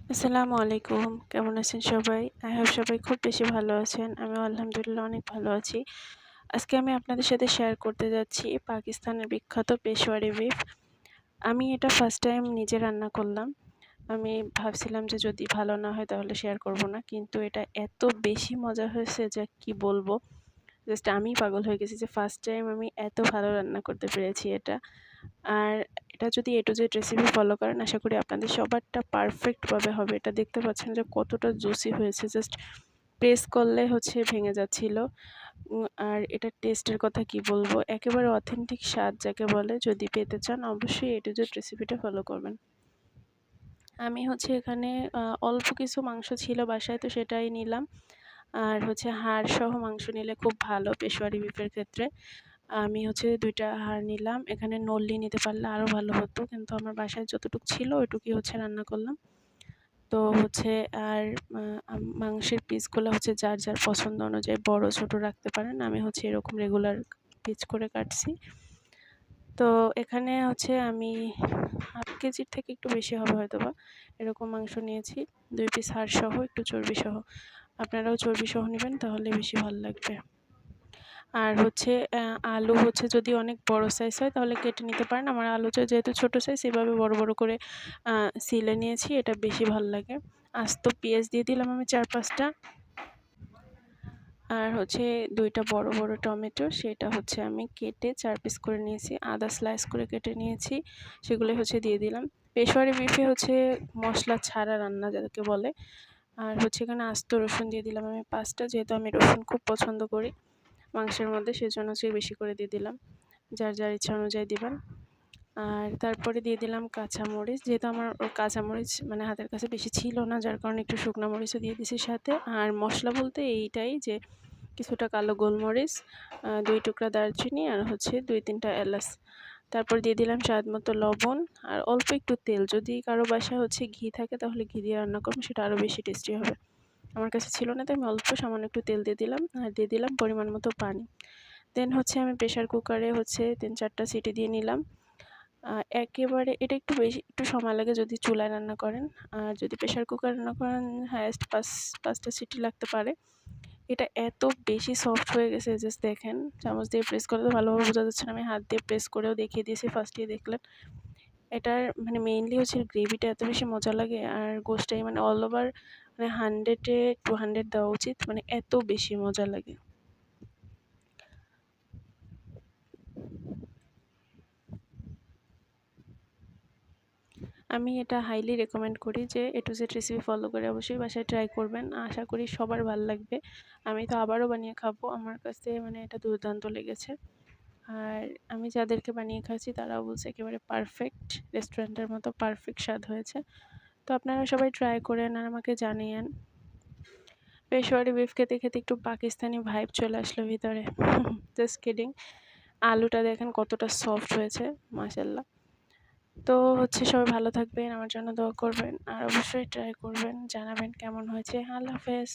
আসসালামু আলাইকুম। কেমন আছেন সবাই? আই হোপ সবাই খুব বেশি ভালো আছেন। আমিও আলহামদুলিল্লাহ অনেক ভালো আছি। আজকে আমি আপনাদের সাথে শেয়ার করতে যাচ্ছি পাকিস্তানের বিখ্যাত পেশোয়ারি বিফ। আমি এটা ফার্স্ট টাইম নিজে রান্না করলাম। আমি ভাবছিলাম যে যদি ভালো না হয় তাহলে শেয়ার করব না। কিন্তু এটা এত বেশি মজা হয়েছে যে কি বলবো। জাস্ট আমিই পাগল হয়ে গেছি যে ফার্স্ট টাইম আমি এত ভালো রান্না করতে পেরেছি এটা। আর এটা যদি A to Z recipe follow করেন আশা করি আপনাদের সবারটা পারফেক্ট ভাবে হবে। এটা দেখতে পাচ্ছেন যে কতটা জুসি হয়েছে। জাস্ট প্রেস করলে হচ্ছে ভেঙে যাচ্ছিল। আর এটার টেস্টের কথা কি বলবো? একেবারে অথেন্টিক স্বাদ যাকে বলে যদি পেতে চান অবশ্যই A to Z রেসিপিটা ফলো করবেন। আমি হচ্ছে এখানে অল্প কিছু মাংস ছিল বাসায় তো সেটাই নিলাম। আর হচ্ছে হাড় সহ মাংস নিলে খুব ভালো পেশোয়ারি বিফের ক্ষেত্রে। আমি হচ্ছে ২ টা হাড় নিলাম। এখানে নল্লি নিতে পারলে আরো ভালো হতো। কিন্তু আমার বাসায় যতটুক ছিল ওইটুকুই হচ্ছে রান্না করলাম। তো হচ্ছে আর মাংসের পিসগুলো হচ্ছে যার, যার পছন্দ অনুযায়ী বড় ছোট রাখতে পারেন। আমি হচ্ছে এরকম রেগুলার পিস করে কাটছি। তো এখানে হচ্ছে আমি ১/২ কেজির থেকে একটু বেশি হবে হয়তোবা। এরকম মাংস নিয়েছি। ২ পিস হাড় সহ একটু চর্বি সহ। আপনারাও চর্বি সহ নিবেন তাহলে বেশি ভাল লাগবে। আর হচ্ছে আলু হচ্ছে যদি অনেক বড় সাইজ হয় তাহলে কেটে নিতে পারেন। আমার আলুটা যেহেতু ছোট সাইজ এভাবে বড়, বড় করে আ ছিলে নিয়েছি এটা বেশি ভাল লাগে। আস্ত পেঁয়াজ দিয়ে দিলাম আমি ৪-৫ টা। আর হচ্ছে ২ টা বড়, বড় টমেটো সেটা হচ্ছে আমি কেটে ৪ পিস করে নিয়েছি। আদা স্লাইস করে কেটে নিয়েছি। সেগুলোই হচ্ছে দিয়ে দিলাম। পেশোয়ারি বিফে হচ্ছে মসলা ছাড়া রান্না যাকে বলে। আর হচ্ছে এখানে আস্ত রসুন দিয়ে দিলাম আমি ৫ টা যেহেতু আমি রসুন খুব পছন্দ করি মাংসের মধ্যে সেজন্য হচ্ছে বেশি করে দিয়ে দিলাম। যার, যার ইচ্ছা অনুযায়ী দিবেন। আর তারপরে দিয়ে দিলাম কাঁচামরিচ। যেহেতু আমার কাঁচামরিচ মানে হাতের কাছে বেশি ছিল না যার কারণে একটু শুকনা মরিচও দিয়ে দিছি সাথে। আর মসলা বলতে এইটাই যে কিছুটা কালো গোলমরিচ, ২ টুকরা দারচিনি আর হচ্ছে ২-৩ টা এলাচ। তারপর দিয়ে দিলাম স্বাদমতো লবণ আর অল্প একটু তেল। যদি কারো বাসায় হচ্ছে ঘি থাকে তাহলে ঘি দিয়ে রান্না করবেন সেটা আরো বেশি টেস্টি হবে। আমার কাছে ছিল না তাই আমি অল্প সামান্য একটু তেল দিয়ে দিলাম আর দিয়ে দিলাম পরিমাণ মতো পানি। দেন হচ্ছে আমি প্রেসার কুকারে হচ্ছে ৩-৪ টা সিটি দিয়ে নিলাম। একেবারে এটা একটু বেশি একটু সময় লাগে যদি চুলায় রান্না করেন। আর যদি প্রেসার কুকারে রান্না করেন হাইয়েস্ট ৫ টা সিটি লাগতে পারে। এটা এত বেশি সফট হয়ে গেছে জাস্ট দেখেন। চামচ দিয়ে প্রেস করলে তো ভালোভাবে বোঝা যাচ্ছে না। আমি হাত দিয়ে প্রেস করেও দেখিয়ে দিয়েছি ফার্স্টেই দেখলেন। এটার মানে মেইনলি হচ্ছে গ্রেভিটা এত বেশি মজা লাগে আর গোশটাই মানে অল ওভার মানে 100 এ 200 দেওয়া উচিত। মানে এত বেশি মজা লাগে। আমি এটা হাইলি রেকমেন্ড করি যে A to Z recipe follow করে অবশ্যই বাসায় ট্রাই করবেন। আশা করি সবার ভাল লাগবে। আমি তো আবারও বানিয়ে খাবো। আমার কাছে মানে এটা দুর্দান্ত লেগেছে। আর আমি যাদেরকে বানিয়ে খাওয়াচ্ছি তারাও বলছে একেবারে পারফেক্ট রেস্টুরেন্টের মতো পারফেক্ট স্বাদ হয়েছে। তো আপনারা সবাই ট্রাই করেন আর আমাকে জানিয়েন। পেশোয়ারি বিফ খেতে, খেতে একটু পাকিস্তানি ভাইব চলে আসলো ভিতরে। Just kidding. আলুটা দেখেন কতটা সফট হয়েছে মাশাআল্লাহ। তো হচ্ছে সবাই ভালো থাকবেন, আমার জন্য দোয়া করবেন আর অবশ্যই ট্রাই করবেন, জানাবেন কেমন হয়েছে। আল্লাহ হাফেজ।